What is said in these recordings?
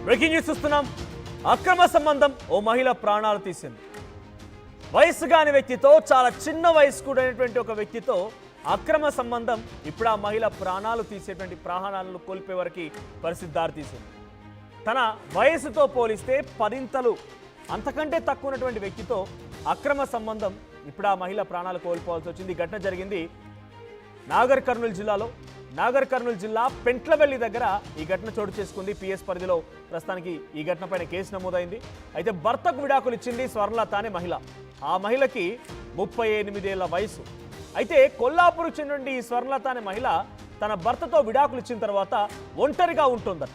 Breaking news చూస్తున్నాం. అక్రమ సంబంధం ఓ మహిళ ప్రాణాలు తీసింది. వయసు కాని వ్యక్తితో, చాలా చిన్న వయస్కుడైనటువంటి ఒక వ్యక్తితో అక్రమ సంబంధం ఇప్పుడు ఆ మహిళ ప్రాణాలు తీసేటువంటి ప్రాణాలను కోల్పోయే వరకు పరిస్థితి దారితీసింది. తన వయసుతో పోలిస్తే పరింతలు అంతకంటే తక్కువ ఉన్నటువంటి వ్యక్తితో అక్రమ సంబంధం ఇప్పుడు ఆ మహిళ ప్రాణాలు కోల్పోవాల్సి వచ్చింది. ఈ ఘటన జరిగింది నాగర్ కర్నూలు జిల్లాలో. నాగర్ కర్నూలు జిల్లా పెంట్లవెల్లి దగ్గర ఈ ఘటన చోటు చేసుకుంది. పిఎస్ పరిధిలో ప్రస్తుతానికి ఈ ఘటన పైన కేసు నమోదైంది. అయితే భర్తకు విడాకులు ఇచ్చింది స్వర్ణలత అనే మహిళ. ఆ మహిళకి 38 ఏళ్ల వయసు. అయితే కొల్లాపూర్ చెందిన ఈ స్వర్ణలత అనే మహిళ తన భర్తతో విడాకులు ఇచ్చిన తర్వాత ఒంటరిగా ఉంటుందట.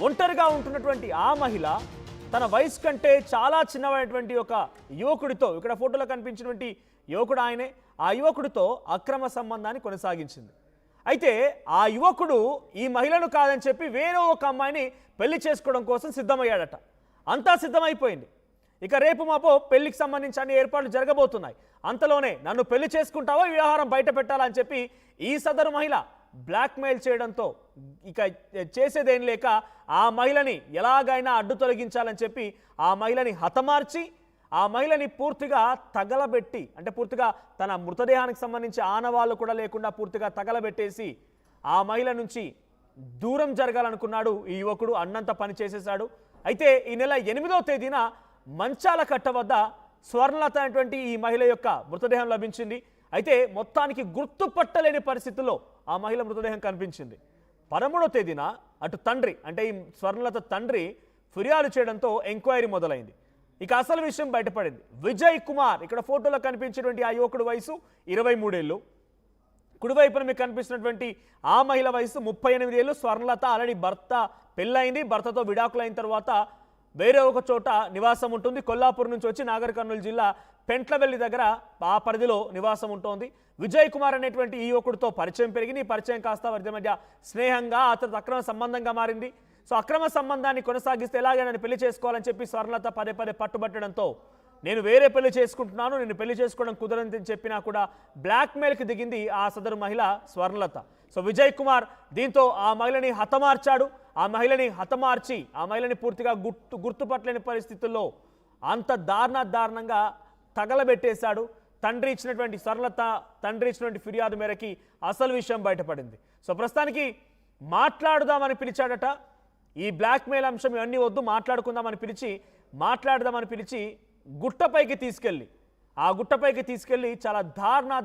ఒంటరిగా ఉంటున్నటువంటి ఆ మహిళ తన వయసు కంటే చాలా చిన్నమైనటువంటి ఒక యువకుడితో, ఇక్కడ ఫోటోలో కనిపించినటువంటి యువకుడు ఆయనే, ఆ యువకుడితో అక్రమ సంబంధాన్ని కొనసాగించింది. అయితే ఆ యువకుడు ఈ మహిళను కాదని చెప్పి వేరే ఒక అమ్మాయిని పెళ్లి చేసుకోవడం కోసం సిద్ధమయ్యాడట. అంతా సిద్ధమైపోయింది. ఇక రేపు మాపో పెళ్లికి సంబంధించి అన్ని ఏర్పాట్లు జరగబోతున్నాయి. అంతలోనే నన్ను పెళ్లి చేసుకుంటావా, వ్యవహారం బయట పెట్టాలని చెప్పి ఈ సదరు మహిళ బ్లాక్మెయిల్ చేయడంతో ఇక చేసేదేం లేక ఆ మహిళని ఎలాగైనా అడ్డు తొలగించాలని చెప్పి ఆ మహిళని హతమార్చి ఆ మహిళని పూర్తిగా తగలబెట్టి, అంటే పూర్తిగా తన మృతదేహానికి సంబంధించి ఆనవాళ్ళు కూడా లేకుండా పూర్తిగా తగలబెట్టేసి ఆ మహిళ నుంచి దూరం జరగాలనుకున్నాడు ఈ యువకుడు. అన్నంత పని చేసేశాడు. అయితే ఈ నెల 8వ తేదీన మంచాల కట్ట వద్ద స్వర్ణలత అనేటువంటి ఈ మహిళ యొక్క మృతదేహం లభించింది. అయితే మొత్తానికి గుర్తుపట్టలేని పరిస్థితుల్లో ఆ మహిళ మృతదేహం కనిపించింది. 13వ తేదీన అటు తండ్రి, అంటే ఈ స్వర్ణలత తండ్రి ఫిర్యాదు చేయడంతో ఎంక్వైరీ మొదలైంది. ఇక అసలు విషయం బయటపడింది. విజయ్ కుమార్, ఇక్కడ ఫోటోలో కనిపించినటువంటి ఆ యువకుడు వయసు 23 ఏళ్ళు. కుడివైపున మీకు కనిపిస్తున్నటువంటి ఆ మహిళ వయసు 38 ఏళ్ళు. స్వర్ణలత ఆల్రెడీ భర్త పెళ్ళైంది. భర్తతో విడాకులైన తర్వాత వేరే ఒక చోట నివాసం ఉంటుంది. కొల్లాపూర్ నుంచి వచ్చి నాగర్ కర్నూలు జిల్లా పెంట్లవెల్లి దగ్గర ఆ పరిధిలో నివాసం ఉంటుంది. విజయ్ కుమార్ అనేటువంటి ఈ యువకుడితో పరిచయం పెరిగింది. ఈ పరిచయం కాస్త వారి మధ్య స్నేహంగా, అతను అక్రమ సంబంధంగా మారింది. సో అక్రమ సంబంధాన్ని కొనసాగిస్తే ఎలాగైనా నన్ను పెళ్లి చేసుకోవాలని చెప్పి స్వర్ణలత పదే పదే పట్టుబట్టడంతో నేను వేరే పెళ్లి చేసుకుంటున్నాను, నేను పెళ్లి చేసుకోవడం కుదరని చెప్పినా కూడా బ్లాక్మెయిల్కి దిగింది ఆ సదరు మహిళ స్వర్ణలత. సో విజయ్ కుమార్ దీంతో ఆ మహిళని హతమార్చాడు. ఆ మహిళని హతమార్చి ఆ మహిళని పూర్తిగా గుర్తుపట్టలేని పరిస్థితుల్లో అంత దారుణంగా తగలబెట్టేశాడు. తండ్రి ఇచ్చినటువంటి స్వర్ణలత తండ్రి ఇచ్చినటువంటి ఫిర్యాదు మేరకి అసలు విషయం బయటపడింది. సో ప్రస్తుతానికి మాట్లాడుదామని పిలిచాడట. ఈ బ్లాక్మెయిల్ అంశం ఇవన్నీ వద్దు, మాట్లాడుకుందామని పిలిచి గుట్టపైకి తీసుకెళ్ళి చాలా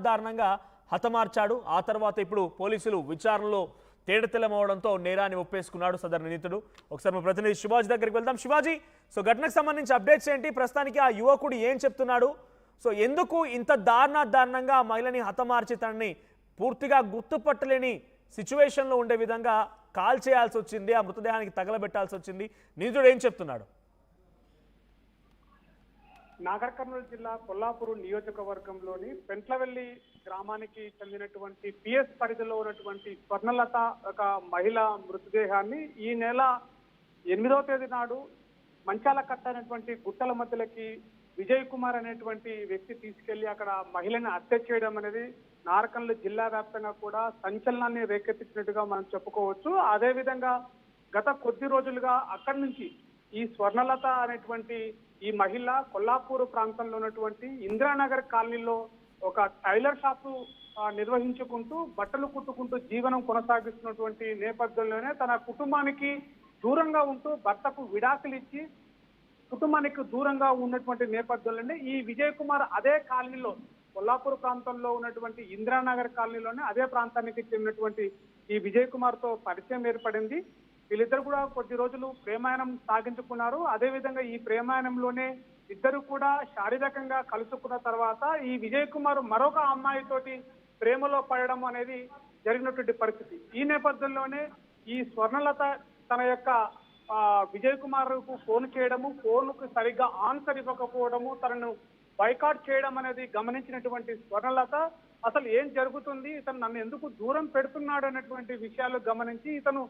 దారుణంగా హతమార్చాడు. ఆ తర్వాత ఇప్పుడు పోలీసులు విచారణలో తేడతెల్లమవడంతో నేరాన్ని ఒప్పేసుకున్నాడు సదరు నిందితుడు. ఒకసారి మా ప్రతినిధి శివాజీ దగ్గరికి వెళ్దాం. శివాజీ, సో ఘటనకు సంబంధించి అప్డేట్స్ ఏంటి? ప్రస్తుతానికి ఆ యువకుడు ఏం చెప్తున్నాడు? సో ఎందుకు ఇంత దారుణంగా ఆ మహిళని హతమార్చి తనని పూర్తిగా గుర్తుపట్టలేని సిచ్యువేషన్లో ఉండే విధంగా కాల్ చేయాల్సి వచ్చింది, ఆ మృతదేహానికి తగలబెట్టాల్సి వచ్చింది? నిందితుడు ఏం చెప్తున్నాడు? నాగర్ కర్నూలు జిల్లా కొల్లాపూర్ నియోజకవర్గంలోని పెంట్లవెల్లి గ్రామానికి చెందినటువంటి పిఎస్ పరిధిలో ఉన్నటువంటి స్వర్ణలత ఒక మహిళ మృతదేహాన్ని ఈ నెల 8వ తేదీ నాడు మంచాల కట్ట అనేటువంటి గుట్టల మధ్యలకి విజయ్ కుమార్ అనేటువంటి వ్యక్తి తీసుకెళ్లి అక్కడ మహిళని హత్య చేయడం అనేది నాగర్ జిల్లా వ్యాప్తంగా కూడా సంచలనాన్ని రేకెత్తించినట్టుగా మనం చెప్పుకోవచ్చు. అదేవిధంగా గత కొద్ది రోజులుగా అక్కడి నుంచి ఈ స్వర్ణలత అనేటువంటి ఈ మహిళ కొల్లాపూర్ ప్రాంతంలో ఉన్నటువంటి ఇందిరానగర్ కాలనీలో ఒక టైలర్ షాపు నిర్వహించుకుంటూ బట్టలు కుట్టుకుంటూ జీవనం కొనసాగిస్తున్నటువంటి నేపథ్యంలోనే తన కుటుంబానికి దూరంగా ఉంటూ భర్తకు విడాకులు ఇచ్చి కుటుంబానికి దూరంగా ఉన్నటువంటి నేపథ్యంలోనే ఈ విజయ్ కుమార్ అదే కాలనీలో కొల్లాపూర్ ప్రాంతంలో ఉన్నటువంటి ఇందిరానగర్ కాలనీలోనే అదే ప్రాంతానికి చెందినటువంటి ఈ విజయ్ కుమార్ తో పరిచయం ఏర్పడింది. వీళ్ళిద్దరు కూడా కొద్ది రోజులు ప్రేమాయణం సాగించుకున్నారు. అదేవిధంగా ఈ ప్రేమాయణంలోనే ఇద్దరు కూడా శారీరకంగా కలుసుకున్న తర్వాత ఈ విజయ్ కుమార్ మరొక అమ్మాయితోటి ప్రేమలో పడడం అనేది జరిగినటువంటి పరిస్థితి. ఈ నేపథ్యంలోనే ఈ స్వర్ణలత తన యొక్క విజయ్ కుమార్ కు ఫోన్ చేయడము, ఫోన్కు సరిగ్గా ఆన్సర్ ఇవ్వకపోవడము, తనను బైకాట్ చేయడం అనేది గమనించినటువంటి స్వర్ణలత అసలు ఏం జరుగుతుంది, ఇతను నన్ను ఎందుకు దూరం పెడుతున్నాడు అనేటువంటి విషయాలు గమనించి ఇతను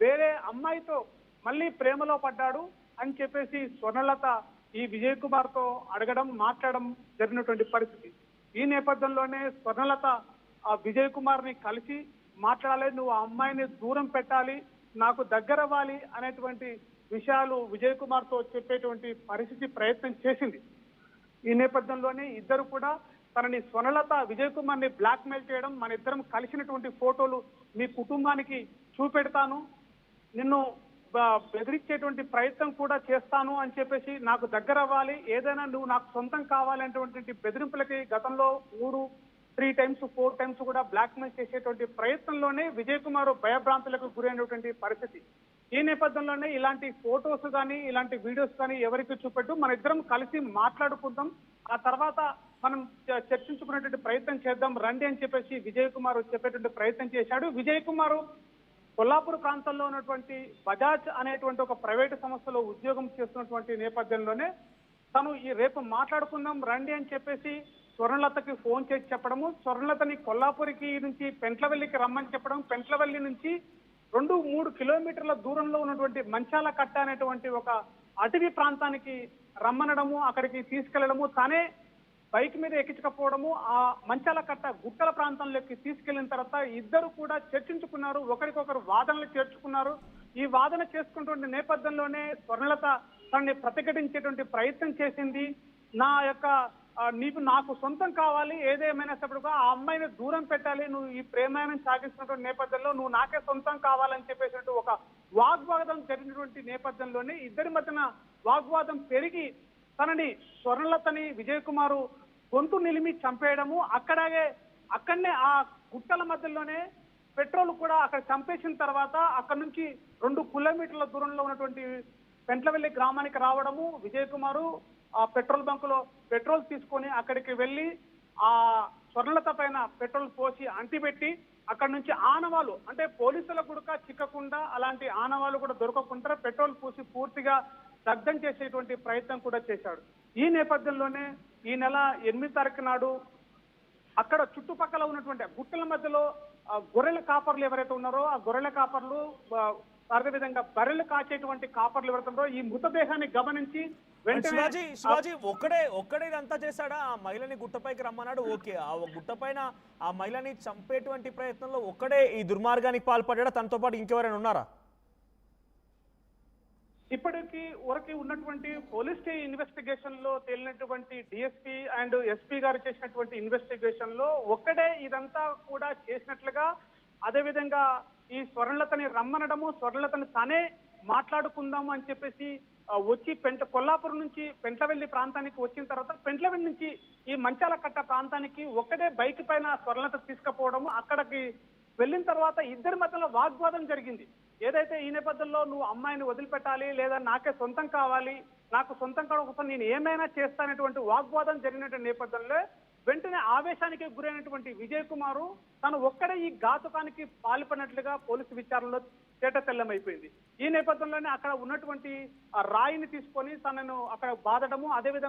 వేరే అమ్మాయితో మళ్ళీ ప్రేమలో పడ్డాడు అని చెప్పేసి స్వర్ణలత ఈ విజయ్ కుమార్ తో మాట్లాడడం జరిగినటువంటి పరిస్థితి. ఈ నేపథ్యంలోనే స్వర్ణలత ఆ విజయ్ కుమార్ ని కలిసి మాట్లాడాలి, నువ్వు ఆ అమ్మాయిని దూరం పెట్టాలి, నాకు దగ్గర అవ్వాలి అనేటువంటి విషయాలు విజయ్ కుమార్ తో చెప్పేటువంటి పరిస్థితి ప్రయత్నం చేసింది. ఈ నేపథ్యంలోనే ఇద్దరు కూడా తనని స్వర్ణలత విజయ్ కుమార్ ని బ్లాక్ మెయిల్ చేయడం, మన ఇద్దరం కలిసినటువంటి ఫోటోలు మీ కుటుంబానికి చూపెడతాను, నిన్ను బెదిరించేటువంటి ప్రయత్నం కూడా చేస్తాను అని చెప్పేసి, నాకు దగ్గర అవ్వాలి, ఏదైనా నువ్వు నాకు సొంతం కావాలనేటువంటి బెదిరింపులకి గతంలో 3 times 4 times కూడా బ్లాక్ మెయిల్ చేసేటువంటి ప్రయత్నంలోనే విజయ్ కుమార్ భయభ్రాంతులకు గురైనటువంటి పరిస్థితి. ఈ నేపథ్యంలోనే ఇలాంటి ఫోటోస్ కానీ ఇలాంటి వీడియోస్ కానీ ఎవరికి చూపెట్టు, మన ఇద్దరం కలిసి మాట్లాడుకుందాం, ఆ తర్వాత మనం చర్చించుకునేటువంటి ప్రయత్నం చేద్దాం రండి అని చెప్పేసి విజయ్ కుమార్ చెప్పేటువంటి ప్రయత్నం చేశాడు. విజయ్ కుమార్ కొల్లాపూర్ ప్రాంతంలో ఉన్నటువంటి బజాజ్ అనేటువంటి ఒక ప్రైవేటు సంస్థలో ఉద్యోగం చేస్తున్నటువంటి నేపథ్యంలోనే తను ఈ రేపు మాట్లాడుకుందాం రండి అని చెప్పేసి స్వర్ణలతకి ఫోన్ చేసి చెప్పడము, స్వర్ణలతని కొల్లాపూర్కి నుంచి పెంట్లవెల్లికి రమ్మని చెప్పడం, పెంట్లవెల్లి నుంచి 2-3 కిలోమీటర్ల దూరంలో ఉన్నటువంటి మంచాల కట్ట అనేటువంటి ఒక అటవీ ప్రాంతానికి రమ్మనడము, అక్కడికి తీసుకెళ్లడము, తానే బైక్ మీద ఎక్కించకపోవడము, ఆ మంచాల కట్ట గుట్టల ప్రాంతంలోకి తీసుకెళ్లిన తర్వాత ఇద్దరు కూడా చర్చించుకున్నారు, ఒకరికొకరు వాదనలు చేర్చుకున్నారు. ఈ వాదన చేసుకున్నటువంటి నేపథ్యంలోనే స్వర్ణలత తనని ప్రతిఘటించేటువంటి ప్రయత్నం చేసింది. నా యొక్క నీకు నాకు సొంతం కావాలి, ఏదేమైనా సపడుగా ఆ అమ్మాయిని దూరం పెట్టాలి, నువ్వు ఈ ప్రేమాయణం సాగిస్తున్నటువంటి నేపథ్యంలో నువ్వు నాకే సొంతం కావాలని చెప్పేసినట్టు ఒక వాగ్వాదం జరిగినటువంటి నేపథ్యంలోనే ఇద్దరి మధ్యన వాగ్వాదం పెరిగి తనని స్వర్ణలతని విజయ్ కుమార్ గొంతు నిలిమి చంపేయడము, అక్కడనే ఆ గుట్టల మధ్యలోనే పెట్రోల్ కూడా అక్కడ చంపేసిన తర్వాత అక్కడ నుంచి 2 కిలోమీటర్ల దూరంలో ఉన్నటువంటి పెంట్లవెల్లి గ్రామానికి రావడము, విజయ్ కుమార్ ఆ పెట్రోల్ బంక్ లో పెట్రోల్ తీసుకొని అక్కడికి వెళ్లి ఆ స్వర్ణలత పైన పెట్రోల్ పోసి అంటిపెట్టి అక్కడ నుంచి ఆనవాళ్ళు, అంటే పోలీసులకు కూడా చిక్కకుండా అలాంటి ఆనవాళ్ళు కూడా దొరకకుండా పెట్రోల్ పూసి పూర్తిగా దగ్ధం చేసేటువంటి ప్రయత్నం కూడా చేశాడు. ఈ నేపథ్యంలోనే ఈ నెల 8వ తారీఖు నాడు అక్కడ చుట్టుపక్కల ఉన్నటువంటి గుట్టల మధ్యలో గొర్రెల కాపర్లు ఎవరైతే ఉన్నారో ఆ గొర్రెల కాపర్లు, అదేవిధంగా బర్రెలు కాచేటువంటి కాపర్లు ఎవరైతే ఉన్నారో ఈ మృతదేహాన్ని గమనించి వెంటనే శివాజీ ఒక్కడే ఇదంతా చేశాడా? ఆ మహిళని గుట్టపైకి రమ్మన్నాడు, ఓకే, ఆ గుట్టపైన ఆ మహిళని చంపేటువంటి ప్రయత్నంలో ఒక్కడే ఈ దుర్మార్గానికి పాల్పడ్డా, తనతో పాటు ఇంకెవరైనా ఉన్నారా? ఇప్పటికి వరకు ఉన్నటువంటి పోలీస్ ఇన్వెస్టిగేషన్ లో తేలినటువంటి డిఎస్పీ అండ్ ఎస్పీ గారు చేసినటువంటి ఇన్వెస్టిగేషన్ లో ఒక్కడే ఇదంతా కూడా చేసినట్లుగా, అదేవిధంగా ఈ స్వర్ణలతని రమ్మనడము, స్వర్ణలతని తానే మాట్లాడుకుందాము అని చెప్పేసి వచ్చి కొల్లాపూర్ నుంచి పెంట్లవెల్లి ప్రాంతానికి వచ్చిన తర్వాత పెంట్లవెల్లి నుంచి ఈ మంచాల కట్ట ప్రాంతానికి ఒక్కడే బైక్ పైన స్వర్ణలత తీసుకుపోవడము, అక్కడికి వెళ్ళిన తర్వాత ఇద్దరి మధ్యలో వాగ్వాదం జరిగింది. ఏదైతే ఈ నేపథ్యంలో నువ్వు అమ్మాయిని వదిలిపెట్టాలి, లేదా నాకే సొంతం కావాలి, నాకు సొంతం కావడం కోసం నేను ఏమైనా చేస్తానటువంటి వాగ్వాదం జరిగినటువంటి నేపథ్యంలో వెంటనే ఆవేశానికి గురైనటువంటి విజయ్ కుమార్ తను ఒక్కడే ఈ ఘాతుకానికి పాల్పడినట్లుగా పోలీసు విచారణలో తేటతెల్లమైపోయింది. ఈ నేపథ్యంలోనే అక్కడ ఉన్నటువంటి రాయిని తీసుకొని తనను అక్కడ బాధడము, అదేవిధంగా